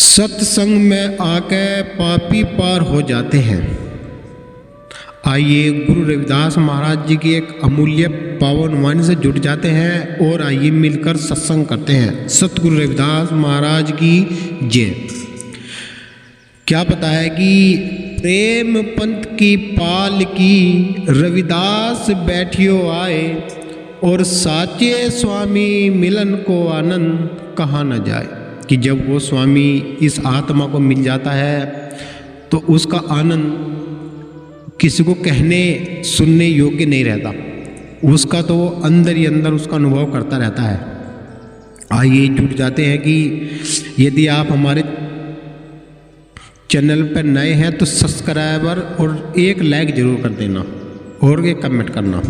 सत्संग में आके पापी पार हो जाते हैं। आइए गुरु रविदास महाराज जी की एक अमूल्य पावन वाणी से जुड़ जाते हैं और आइए मिलकर सत्संग करते हैं। सतगुरु रविदास महाराज की जय। क्या पता है कि प्रेम पंथ की पाल की रविदास बैठियो आए और साचे स्वामी मिलन को आनंद कहा न जाए। कि जब वो स्वामी इस आत्मा को मिल जाता है तो उसका आनंद किसी को कहने सुनने योग्य नहीं रहता, उसका तो वो अंदर ही अंदर उसका अनुभव करता रहता है। आइए जुड़ जाते हैं कि यदि आप हमारे चैनल पर नए हैं तो सब्सक्राइबर और एक लाइक जरूर कर देना और एक कमेंट करना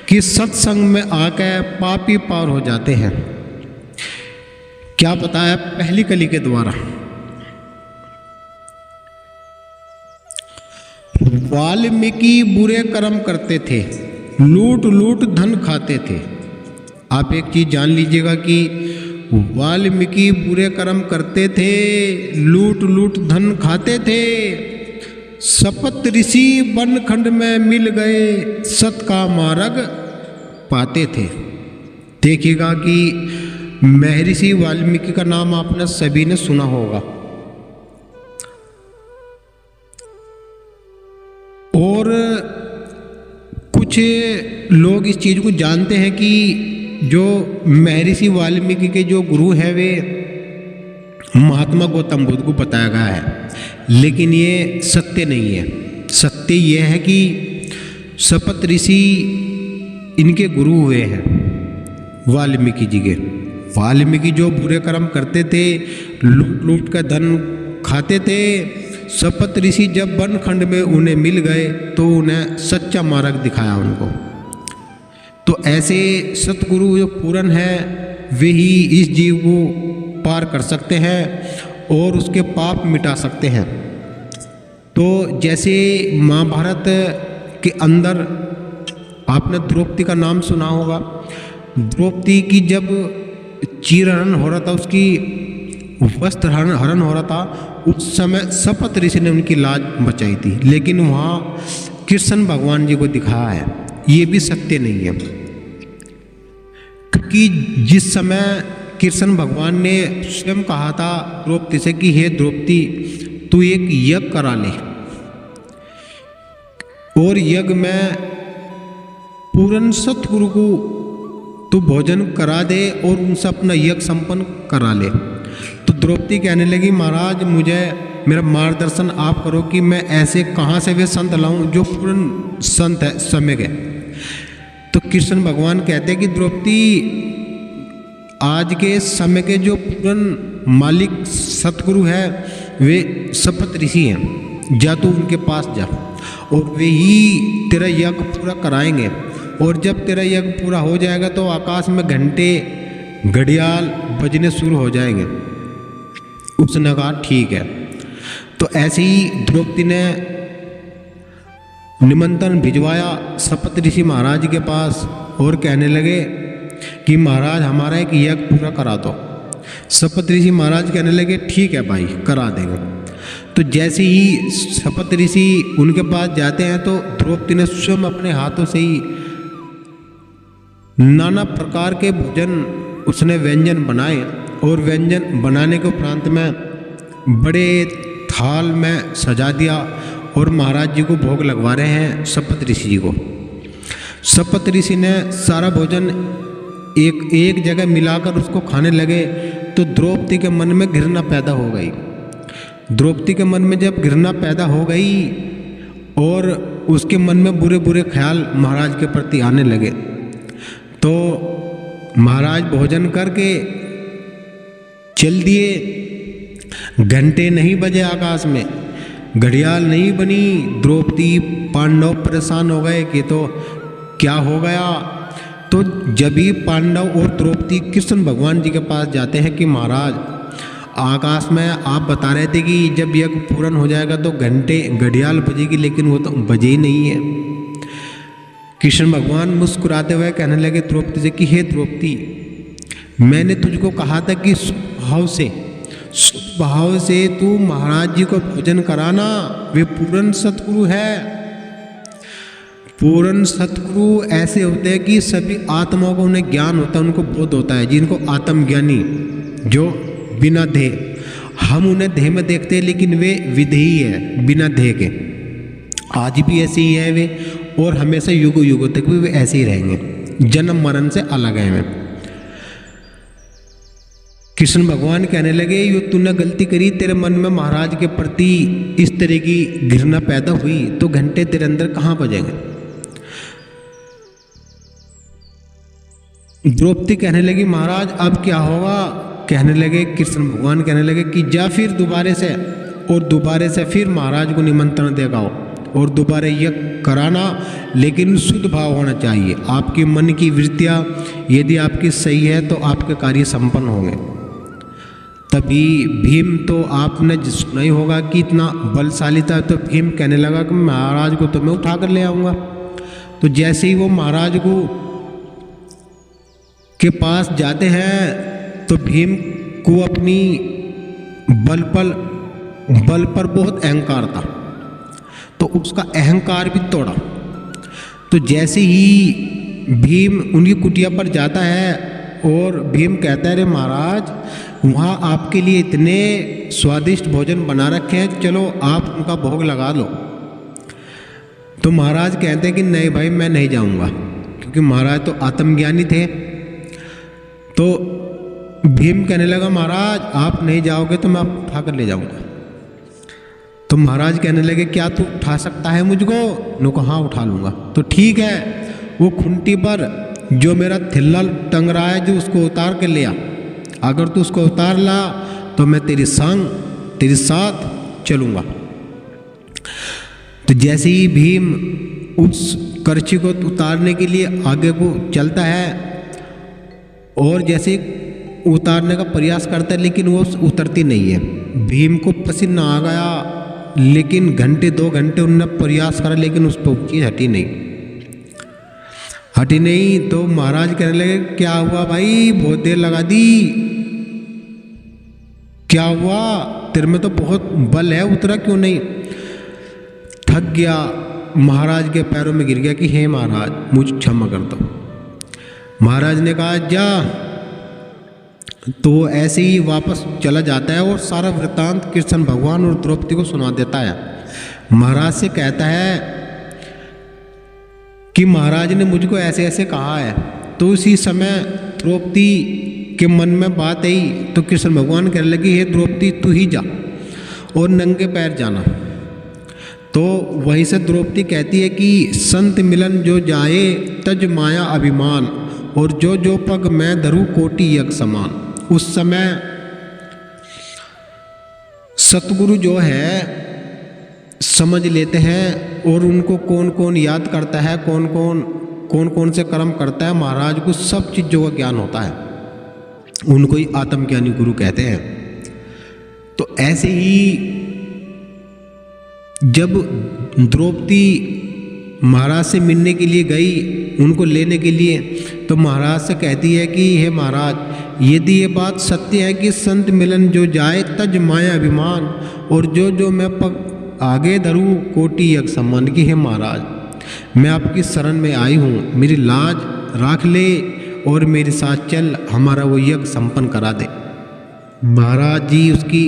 कि सत्संग में आकर पापी पार हो जाते हैं। क्या पता है पहली कली के द्वारा वाल्मीकि बुरे कर्म करते थे, लूट लूट धन खाते थे। आप एक चीज जान लीजिएगा कि वाल्मीकि बुरे कर्म करते थे, लूट लूट धन खाते थे। सपत ऋषि बनखंड में मिल गए, सत का मार्ग पाते थे। देखिएगा कि महर्षि वाल्मीकि का नाम आपने सभी ने सुना होगा और कुछ लोग इस चीज को जानते हैं कि जो महर्षि वाल्मीकि के जो गुरु हैं वे महात्मा गौतम बुद्ध को बताया गया है, लेकिन ये सत्य नहीं है। सत्य यह है कि सपत ऋषि इनके गुरु हुए हैं वाल्मीकि जी के। वाल्मीकि जो बुरे कर्म करते थे, लूट लूट कर धन खाते थे। सपत ऋषि जब बनखंड में उन्हें मिल गए तो उन्हें सच्चा मार्ग दिखाया उनको। तो ऐसे सतगुरु जो पूर्ण है वे ही इस जीव को पार कर सकते हैं और उसके पाप मिटा सकते हैं। तो जैसे महाभारत के अंदर आपने द्रौपदी का नाम सुना होगा। द्रौपदी की जब चीरहरण हो रहा था, उसकी वस्त्र हरण हो रहा था, उस समय सपत ऋषि ने उनकी लाज बचाई थी, लेकिन वहाँ कृष्ण भगवान जी को दिखाया है। ये भी सत्य नहीं है, क्योंकि जिस समय कृष्ण भगवान ने स्वयं कहा था द्रौपदी से कि हे द्रौपदी तू एक यज्ञ करा ले और यज्ञ में पूर्ण सतगुरु को तू भोजन करा दे और उनसे अपना यज्ञ संपन्न करा ले। तो द्रौपदी कहने लगी महाराज मुझे मेरा मार्गदर्शन आप करो कि मैं ऐसे कहाँ से वे संत लाऊं जो पूर्ण संत है समय के। तो कृष्ण भगवान कहते हैं कि द्रौपदी आज के समय के जो पूर्ण मालिक सतगुरु है वे सपत ऋषि हैं, जा तू उनके पास जा और वे ही तेरा यज्ञ पूरा कराएंगे। और जब तेरा यज्ञ पूरा हो जाएगा तो आकाश में घंटे घड़ियाल बजने शुरू हो जाएंगे। उसने कहा ठीक है। तो ऐसे ही द्रौपदी ने निमंत्रण भिजवाया सपत ऋषि महाराज के पास और कहने लगे कि महाराज हमारा एक यज्ञ पूरा करा दो। सपत ऋषि महाराज कहने लगे ठीक है भाई करा देंगे। तो जैसे ही सपत ऋषि उनके पास जाते हैं तो द्रौपदी ने स्वयं अपने हाथों से ही नाना प्रकार के भोजन उसने व्यंजन बनाए और व्यंजन बनाने के उपरांत में बड़े थाल में सजा दिया और महाराज जी को भोग लगवा रहे हैं सपत ऋषि जी को। सपत ऋषि ने सारा भोजन एक जगह मिलाकर उसको खाने लगे तो द्रौपदी के मन में घृणा पैदा हो गई। द्रौपदी के मन में जब घृणा पैदा हो गई और उसके मन में बुरे बुरे ख्याल महाराज के प्रति आने लगे तो महाराज भोजन करके चल दिए। घंटे नहीं बजे आकाश में, घड़ियाल नहीं बनी। द्रौपदी पांडव परेशान हो गए कि तो क्या हो गया। तो जब ही पांडव और द्रौपदी कृष्ण भगवान जी के पास जाते हैं कि महाराज आकाश में आप बता रहे थे कि जब यज्ञ पूर्ण हो जाएगा तो घंटे घड़ियाल बजेगी, लेकिन वो तो बजे ही नहीं है। कृष्ण भगवान मुस्कुराते हुए कहने लगे द्रौपदी से कि हे द्रौपदी मैंने तुझको कहा था कि स्वभाव से शुद्ध भाव से तू महाराज जी को भोजन कराना। वे पूर्ण सतगुरु है। पूर्ण सतगुरु ऐसे होते हैं कि सभी आत्माओं को उन्हें ज्ञान होता है, उनको बोध होता है, जिनको आत्मज्ञानी, जो बिना देह, हम उन्हें देह में देखते हैं लेकिन वे विधेयी है, बिना देह के। आज भी ऐसे ही है वे, और हमेशा युगों युगों तक भी वे ऐसे ही रहेंगे, जन्म मरण से अलग है वे। कृष्ण भगवान कहने लगे, यो तूने गलती करी, तेरे मन में महाराज के प्रति इस तरह की घृणा पैदा हुई तो घंटे तेरे अंदर कहाँ बजेंगे। द्रौपदी कहने लगी, महाराज अब क्या होगा। कहने लगे, कृष्ण भगवान कहने लगे कि जा फिर दोबारे से, और दोबारे से फिर महाराज को निमंत्रण देगा और दोबारा यज्ञ कराना, लेकिन शुद्ध भाव होना चाहिए। आपके मन की वृत्तियाँ यदि आपकी सही है तो आपके कार्य संपन्न होंगे। तभी भीम, तो आपने सुना ही होगा कि इतना बलशाली था, तो भीम कहने लगा कि महाराज को तो मैं उठा कर ले आऊँगा। तो जैसे ही वो महाराज को के पास जाते हैं तो भीम को अपनी बल पर बहुत अहंकार था, तो उसका अहंकार भी तोड़ा। तो जैसे ही भीम उनकी कुटिया पर जाता है और भीम कहता है, अरे महाराज वहाँ आपके लिए इतने स्वादिष्ट भोजन बना रखे हैं, चलो आप उनका भोग लगा लो। तो महाराज कहते हैं कि नहीं भाई, मैं नहीं जाऊँगा, क्योंकि महाराज तो आत्मज्ञानी थे। तो भीम कहने लगा, महाराज आप नहीं जाओगे तो मैं आपको उठा कर ले जाऊँगा। तो महाराज कहने लगे, क्या तू उठा सकता है मुझको। नो को हाँ उठा लूँगा। तो ठीक है, वो खुंटी पर जो मेरा थिल्ला टंग रहा है, जो उसको उतार के ले आ। अगर तू उसको उतार ला तो मैं तेरे संग, तेरे साथ चलूँगा। तो जैसे ही भीम उस करछी को उतारने के लिए आगे को चलता है और जैसे उतारने का प्रयास करता है, लेकिन वो उतरती नहीं है। भीम को पसीना आ गया, लेकिन घंटे 2 घंटे उन्होंने प्रयास करा, लेकिन उस पर चीज़ हटी नहीं। तो महाराज कहने लगे, क्या हुआ भाई, बहुत देर लगा दी, क्या हुआ, तेरे में तो बहुत बल है, उतरा क्यों नहीं। थक गया, महाराज के पैरों में गिर गया कि हे महाराज मुझे क्षमा कर दो। महाराज ने कहा जा। तो ऐसे ही वापस चला जाता है और सारा वृत्तांत कृष्ण भगवान और द्रौपदी को सुना देता है। महाराज से कहता है कि महाराज ने मुझको ऐसे ऐसे कहा है। तो उसी समय द्रौपदी के मन में बात आई, तो कृष्ण भगवान कहने लगे, हे द्रौपदी तू ही जा और नंगे पैर जाना। तो वहीं से द्रौपदी कहती है कि संत मिलन जो जाए तज माया अभिमान, और जो जो पग मैं धरू कोटि यज्ञ समान। उस समय सतगुरु जो है समझ लेते हैं, और उनको कौन कौन याद करता है, कौन कौन से कर्म करता है, महाराज को सब चीज़ों का ज्ञान होता है। उनको ही आत्मज्ञानी गुरु कहते हैं। तो ऐसे ही जब द्रौपदी महाराज से मिलने के लिए गई, उनको लेने के लिए, तो महाराज से कहती है कि हे महाराज, यदि ये बात सत्य है कि संत मिलन जो जाए तज माया अभिमान, और जो जो मैं पग आगे धरूँ कोटि यज्ञ सम्मान। की हे महाराज मैं आपकी शरण में आई हूँ, मेरी लाज राख ले और मेरे साथ चल, हमारा वो यज्ञ संपन्न करा दे। महाराज जी उसकी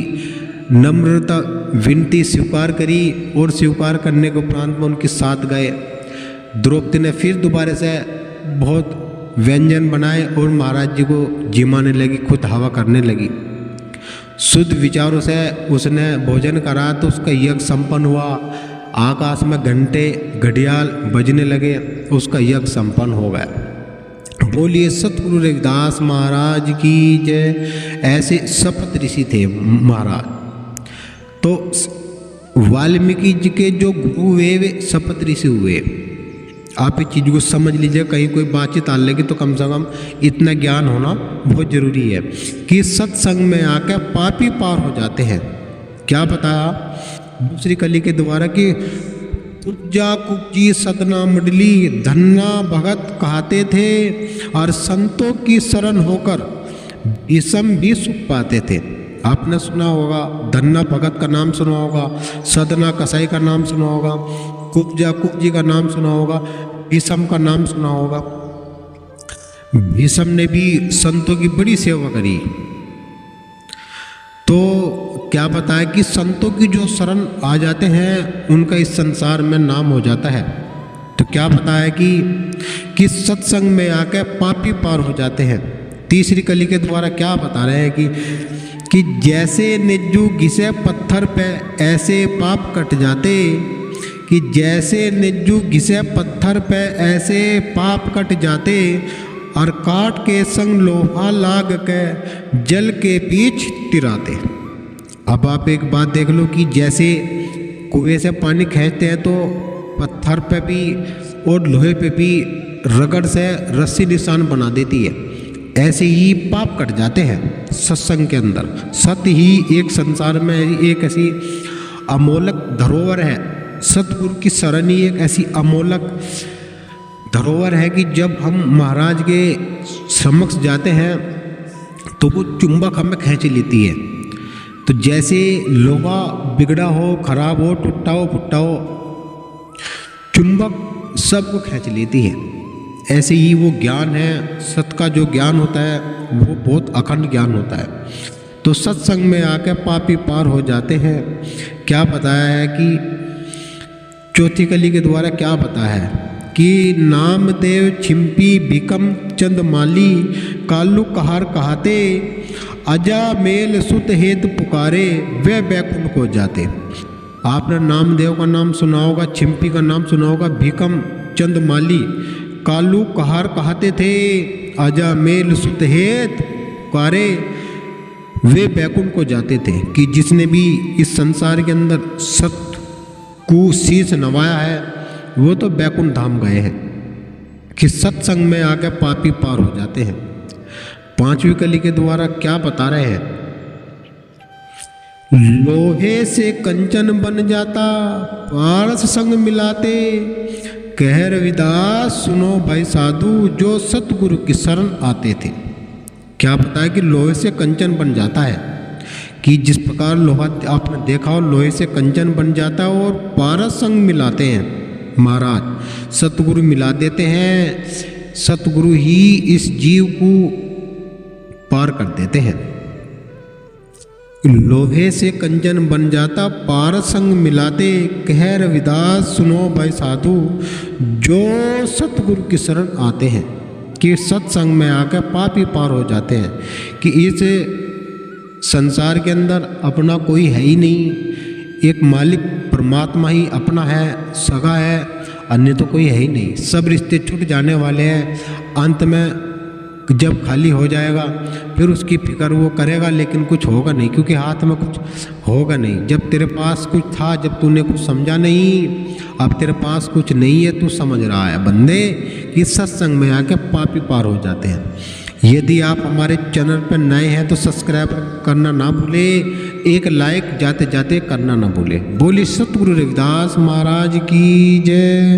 नम्रता विनती स्वीकार करी, और स्वीकार करने के उपरांत में उनके साथ गए। द्रौपदी ने फिर दोबारा से बहुत व्यंजन बनाए और महाराज जी को जिमाने लगी, खुद हवा करने लगी। शुद्ध विचारों से उसने भोजन करा तो उसका यज्ञ संपन्न हुआ। आकाश में घंटे घड़ियाल बजने लगे, उसका यज्ञ संपन्न हो गया। बोलिए सतगुरु रविदास महाराज की जय। ऐसे शपथ ऋषि थे महाराज। तो वाल्मीकि जी के जो गुरु हुए वे शपथ ऋषि हुए। आप इस चीज़ को समझ लीजिए, कहीं कोई बातचीत आने लगी तो कम से कम इतना ज्ञान होना बहुत ज़रूरी है कि सत्संग में आकर पापी पार हो जाते हैं। क्या बताया दूसरी कली के द्वारा कि पूजा कुब्जी सदना मंडली धन्ना भगत कहते थे, और संतों की शरण होकर विषम भी सुख पाते थे। आपने सुना होगा, धन्ना भगत का नाम सुना होगा, सदना कसाई का नाम सुना होगा, कुब्जा कुब्जी का नाम सुना होगा, भीष्म का नाम सुना होगा। भीष्म ने भी संतों की बड़ी सेवा करी। तो क्या बताया कि संतों की जो शरण आ जाते हैं उनका इस संसार में नाम हो जाता है। तो क्या बताया कि सत्संग में आकर पापी पार हो जाते हैं। तीसरी कली के द्वारा क्या बता रहे हैं कि जैसे निज्जू घिसे पत्थर पे ऐसे पाप कट जाते, कि जैसे निज्जू घिसे पत्थर पे ऐसे पाप कट जाते, और काट के संग लोहा लाग के जल के बीच तिराते। अब आप एक बात देख लो कि जैसे कुएं से पानी खींचते हैं तो पत्थर पे भी और लोहे पे भी रगड़ से रस्सी निशान बना देती है, ऐसे ही पाप कट जाते हैं सत्संग के अंदर। सत्य ही एक संसार में एक ऐसी अमोलक धरोहर है। सतगुरु की शरण ही एक ऐसी अमोलक धरोहर है कि जब हम महाराज के समक्ष जाते हैं तो वो चुंबक हमें खींच लेती है। तो जैसे लोहा बिगड़ा हो, खराब हो, टूटा हो, फुट्टा हो, चुंबक सबको खींच लेती है। ऐसे ही वो ज्ञान है, सत का जो ज्ञान होता है वो बहुत अखंड ज्ञान होता है। तो सत्संग में आकर पापी पार हो जाते हैं। क्या बताया है कि चौथी कली के द्वारा क्या बताया है कि नामदेव छिंपी भिकम चंद माली कालू कहार कहाते, अजा मेल सुत हेत पुकारे वे बैकुंठ को जाते। आपने नामदेव का नाम सुना होगा, छिंपी का नाम सुना होगा, भिकम चंद माली कालू कहार कहते थे, अजा मेल सुत हेत पुकारे वे बैकुंठ को जाते थे। कि जिसने भी इस संसार के अंदर सत को शीश नवाया है वो तो बैकुंठ धाम गए हैं। कि सत्संग में आकर पापी पार हो जाते हैं। पांचवी कली के द्वारा क्या बता रहे हैं, लोहे से कंचन बन जाता पारस संग मिलाते, कह रविदास सुनो भाई साधु जो सतगुरु की शरण आते थे। क्या बताया कि लोहे से कंचन बन जाता है, कि जिस प्रकार लोहा आपने देखा हो लोहे से कंचन बन जाता है और पारस संग मिलाते हैं महाराज, सतगुरु मिला देते हैं। सतगुरु ही इस जीव को पार कर देते हैं। लोहे से कंचन बन जाता पारस संग मिलाते, कह रविदास सुनो भाई साधु जो सतगुरु की शरण आते हैं। कि सत्संग में आकर पापी पार हो जाते हैं। कि इस संसार के अंदर अपना कोई है ही नहीं, एक मालिक परमात्मा ही अपना है, सगा है, अन्य तो कोई है ही नहीं। सब रिश्ते छूट जाने वाले हैं। अंत में जब खाली हो जाएगा फिर उसकी फिक्र वो करेगा, लेकिन कुछ होगा नहीं, क्योंकि हाथ में कुछ होगा नहीं। जब तेरे पास कुछ था, जब तूने कुछ समझा नहीं, अब तेरे पास कुछ नहीं है, तू समझ रहा है बंदे कि सत्संग में आके पापी पार हो जाते हैं। यदि आप हमारे चैनल पर नए हैं तो सब्सक्राइब करना ना भूले, एक लाइक जाते जाते करना ना भूले। बोलिए सतगुरु रविदास महाराज की जय।